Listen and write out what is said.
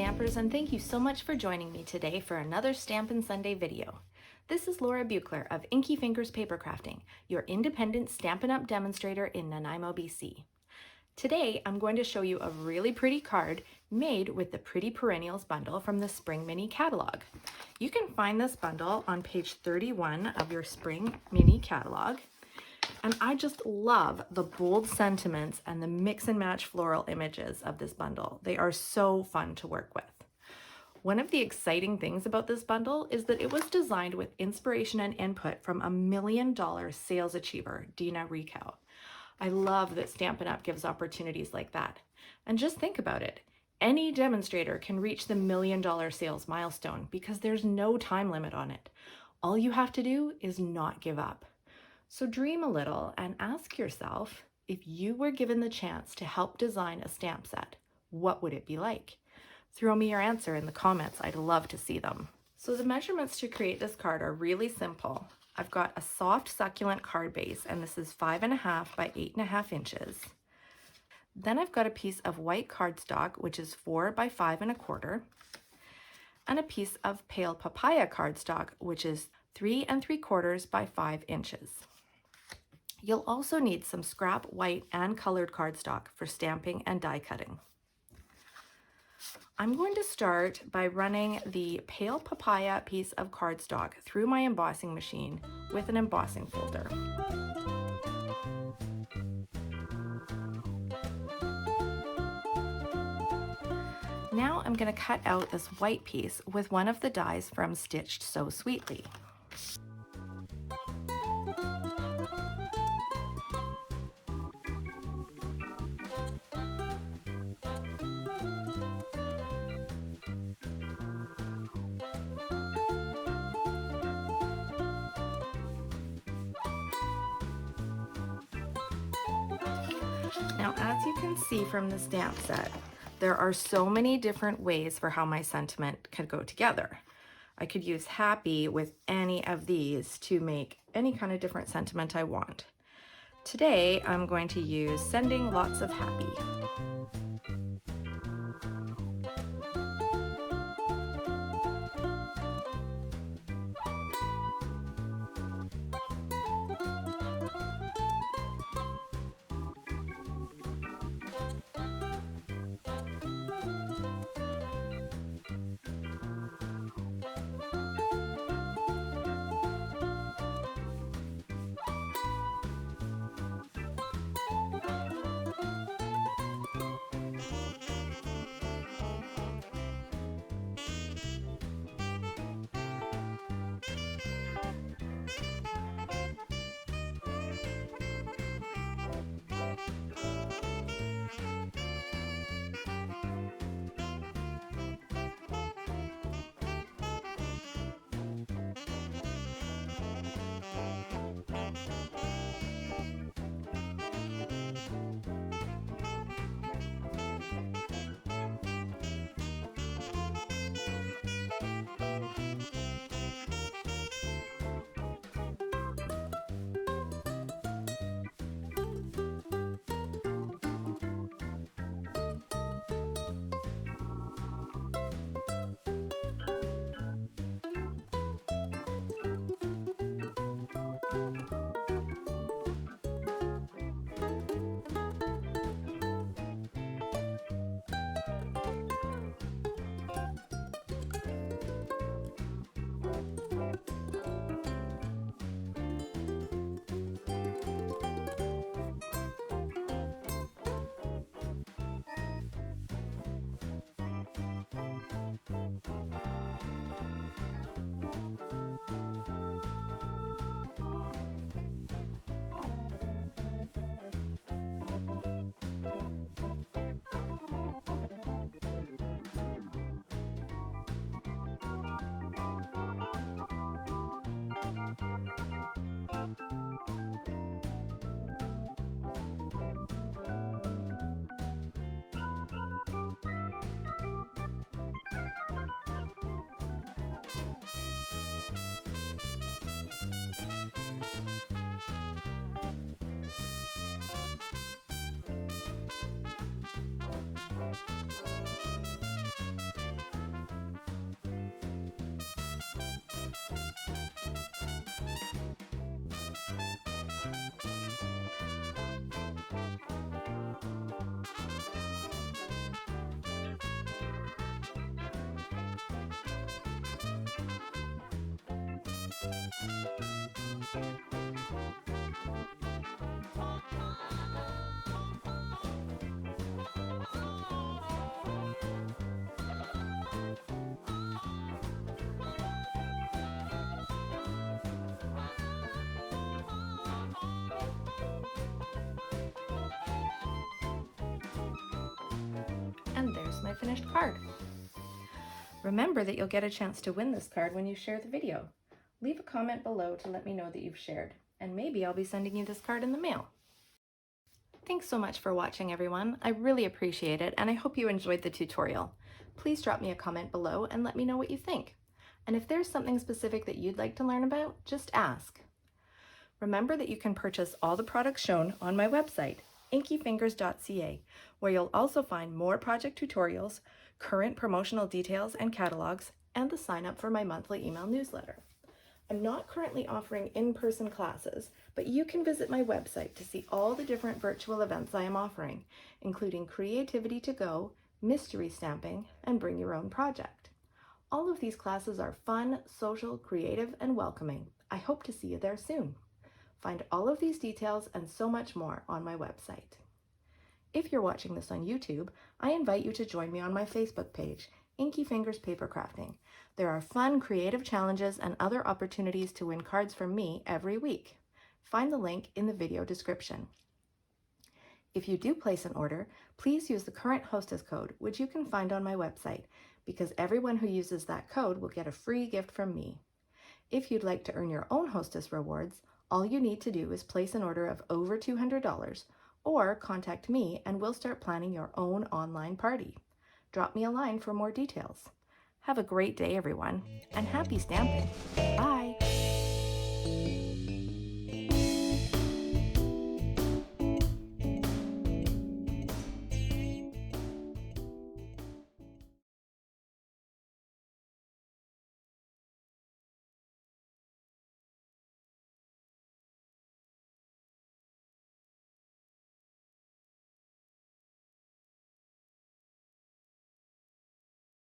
Stampers, and thank you so much for joining me today for another Stampin' Sunday video. This is Laura Buechler of Inkyfingers Papercrafting, your independent Stampin' Up! Demonstrator in Nanaimo, BC. Today, I'm going to show you a really pretty card made with the Pretty Perennials bundle from the Spring Mini Catalogue. You can find this bundle on page 31 of your Spring Mini Catalogue. And I just love the bold sentiments and the mix and match floral images of this bundle. They are so fun to work with. One of the exciting things about this bundle is that it was designed with inspiration and input from $1 million sales achiever, Dina Ricow. I love that Stampin' Up! Gives opportunities like that. And just think about it. Any demonstrator can reach the $1 million sales milestone because there's no time limit on it. All you have to do is not give up. So dream a little and ask yourself, if you were given the chance to help design a stamp set, what would it be like? Throw me your answer in the comments. I'd love to see them. So the measurements to create this card are really simple. I've got a soft succulent card base, and this is 5.5 by 8.5 inches. Then I've got a piece of white cardstock, which is 4 by 5.25, and a piece of pale papaya cardstock, which is 3 3/4 by 5 inches. You'll also need some scrap white and colored cardstock for stamping and die cutting. I'm going to start by running the pale papaya piece of cardstock through my embossing machine with an embossing folder. Now I'm going to cut out this white piece with one of the dies from Stitched So Sweetly. Now, as you can see from the stamp set, there are so many different ways for how my sentiment could go together. I could use happy with any of these to make any kind of different sentiment I want. Today, I'm going to use sending lots of happy. And there's my finished card. Remember that you'll get a chance to win this card when you share the video. Leave a comment below to let me know that you've shared, and maybe I'll be sending you this card in the mail. Thanks so much for watching, everyone. I really appreciate it, and I hope you enjoyed the tutorial. Please drop me a comment below and let me know what you think. And if there's something specific that you'd like to learn about, just ask. Remember that you can purchase all the products shown on my website, inkyfingers.ca, where you'll also find more project tutorials, current promotional details and catalogs, and the sign up for my monthly email newsletter. I'm not currently offering in-person classes, but you can visit my website to see all the different virtual events I am offering, including Creativity to Go, Mystery Stamping, and Bring Your Own Project. All of these classes are fun, social, creative, and welcoming. I hope to see you there soon. Find all of these details and so much more on my website. If you're watching this on YouTube, I invite you to join me on my Facebook page, Inkyfingers Papercrafting. There are fun, creative challenges and other opportunities to win cards from me every week. Find the link in the video description. If you do place an order, please use the current Hostess code, which you can find on my website, because everyone who uses that code will get a free gift from me. If you'd like to earn your own Hostess rewards, all you need to do is place an order of over $200, or contact me and we'll start planning your own online party. Drop me a line for more details. Have a great day, everyone, and happy stamping. Bye!